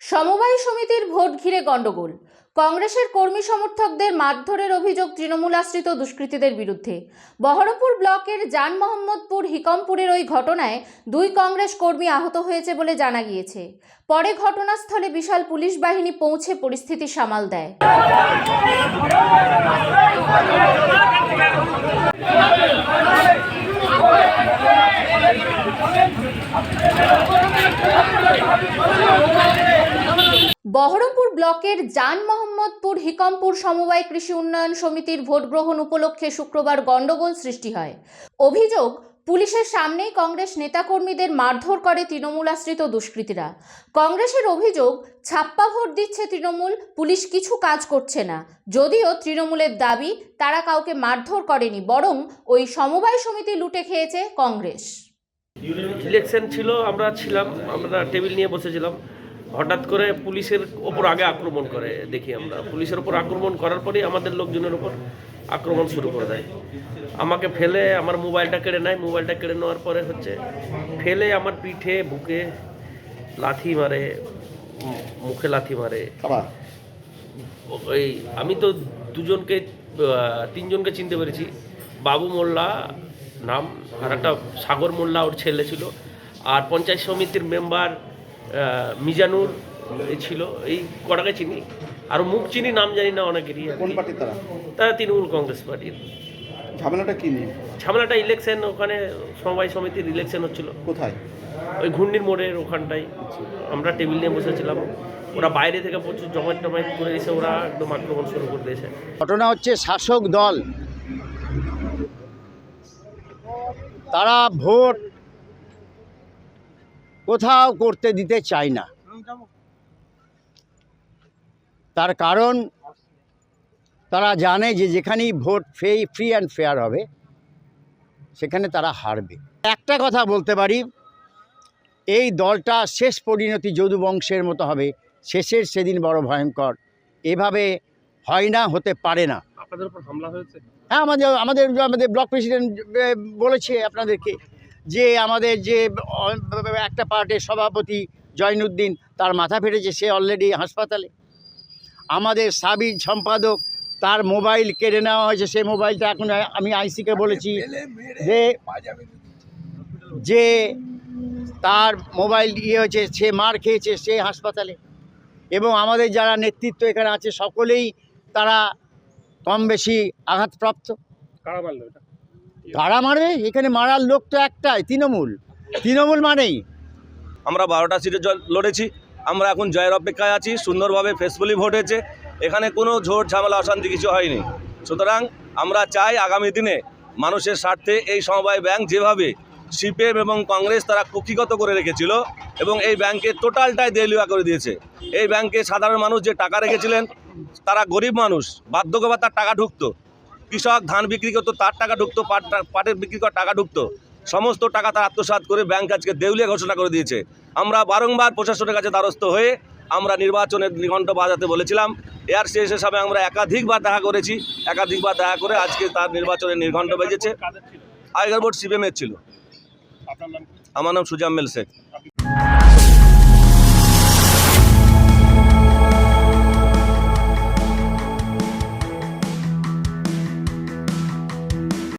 সমবায় সমিতির ভোট ঘিরে গন্ডগোল। কংগ্রেসের কর্মী সমর্থকদের মারধরের অভিযোগ তৃণমূল আশ্রিত দুষ্কৃতীদের বিরুদ্ধে। বহরমপুর ব্লকের জান মোহাম্মদপুর হিকমপুরের ওই ঘটনায় 2 কংগ্রেস কর্মী আহত হয়েছে বলে জানা গিয়েছে। পরে ঘটনাস্থলে বিশাল পুলিশ বাহিনী পৌঁছে পরিস্থিতি সামাল দেয়। বহরমপুর ব্লকের জান মোহাম্মদপুর হিকমপুর সমবায় কৃষি উন্নয়ন সমিতির ভোট গ্রহণ উপলক্ষে শুক্রবার গন্ডগোল সৃষ্টি হয়। অভিযোগ, পুলিশের সামনেই কংগ্রেস নেতাকর্মীদের মারধর করে তৃণমূল আশ্রিত দুষ্কৃতীরা। কংগ্রেসের অভিযোগ, ছাপ্পা ভোট দিচ্ছে তৃণমূল, পুলিশ কিছু কাজ করছে না। যদিও তৃণমূলের দাবি তারা কাউকে মারধর করেনি, বরং ওই সমবায় সমিতি লুটে খেয়েছে কংগ্রেস। ইলেকশন ছিল, আমরা টেবিল নিয়ে বসেছিলাম। হঠাৎ করে পুলিশের ওপর আগে আক্রমণ করে দেখি আমরা। পুলিশের ওপর আক্রমণ করার পরেই আমাদের লোকজনের ওপর আক্রমণ শুরু করে দেয়। আমাকে ফেলে আমার মোবাইলটা কেড়ে নেয়। মোবাইলটা কেড়ে নেওয়ার পরে ফেলে আমার পিঠে বুকে লাথি মারে, মুখে লাথি মারে। ওই আমি তো তিনজনকে চিনতে পেরেছি। বাবু মোল্লা নাম, আর একটা সাগর মোল্লা ওর ছেলে ছিল, আর পঞ্চায়েত সমিতির মেম্বার মিজানুর ছিল। এই কটাকে চিনি, আর মুখ চিনি, নাম জানি না অনেকেরই। কোন পার্টি তারা? তারা তৃণমূল কংগ্রেস পার্টির। ঝামেলাটা কি নিয়ে? ঝামেলাটা ইলেকশন, ওখানে সমবায় সমিতির ইলেকশন হচ্ছিল। কোথায়? ওই ঘূর্ণির মোড়ের ওখানটায়। আমরা টেবিল নিয়ে বসেছিলাম, ওরা বাইরে থেকে প্রচুর জমায়েত করে এসে ওরা একদম আক্রমণ শুরু করে দিয়েছে। ঘটনা হচ্ছে, শাসক দল তারা ভোট কোথাও করতে দিতে চায় না। তার কারণ তারা জানে যে যেখানেই ভোট ফ্রি অ্যান্ড ফেয়ার হবে সেখানে তারা হারবে। একটা কথা বলতে পারি, এই দলটা শেষ পরিণতি যদুবংশের মতো হবে। শেষের সেদিন বড় ভয়ঙ্কর। এভাবে হয় না, হতে পারে না। আপনাদের উপর হামলা হয়েছে? হ্যাঁ, আমাদের ব্লক প্রেসিডেন্ট বলেছে আপনাদেরকে যে আমাদের যে একটা পার্টির সভাপতি জয়নুদ্দিন, তার মাথা ফেটেছে, সে অলরেডি হাসপাতালে। আমাদের সাবির সম্পাদক, তার মোবাইল কেড়ে নেওয়া হয়েছে। সেই মোবাইলটা এখন আমি আইসিকে বলেছি যে তার মোবাইল হয়েছে, সে মার খেয়েছে, সে হাসপাতালে। এবং আমাদের যারা নেতৃত্ব এখানে আছে সকলেই তারা কম বেশি আঘাতপ্রাপ্ত। কারা মারবে? এখানে মারার লোক তো একটাই, তৃণমূল মানেই। আমরা 12টা সিটে লড়েছি। আমরা এখন জয়ের অপেক্ষায় আছি। সুন্দরভাবে ফেসফুলি ভোট হয়েছে, এখানে কোনো ঝোট ঝামেলা অশান্তি কিছু হয়নি। সুতরাং আমরা চাই আগামী দিনে মানুষের স্বার্থে এই সমবায় ব্যাংক যেভাবে সিপিএম এবং কংগ্রেস তারা কুক্ষিগত করে রেখেছিল এবং এই ব্যাংকের টোটালটাই দেউলিয়া করে দিয়েছে। এই ব্যাংকে সাধারণ মানুষ যে টাকা রেখেছিলেন, তারা গরিব মানুষ, বার্ধক্য ভাতার টাকা ঢুকতো, কৃষক ধান বিক্রি করতো তার টাকা ঢুকতো, পাটের বিক্রি করার টাকা ঢুকতো, সমস্ত টাকা তার আত্মসাৎ করে ব্যাংক আজকে দেউলিয়া ঘোষণা করে দিয়েছে। আমরা বারংবার প্রশাসনের কাছে দ্বারস্থ হয়ে আমরা নির্বাচনের নিঘণ্ট বাজাতে বলেছিলাম। এআরসিএস হিসাবে আমরা একাধিকবার দেখা করেছি, একাধিকবার দেখা করে আজকে তার নির্বাচনের নির্ঘণ্ট বেজেছে। আগের ভোট সিপিএমের ছিল। আমার নাম সুজাম্মেল শেখ।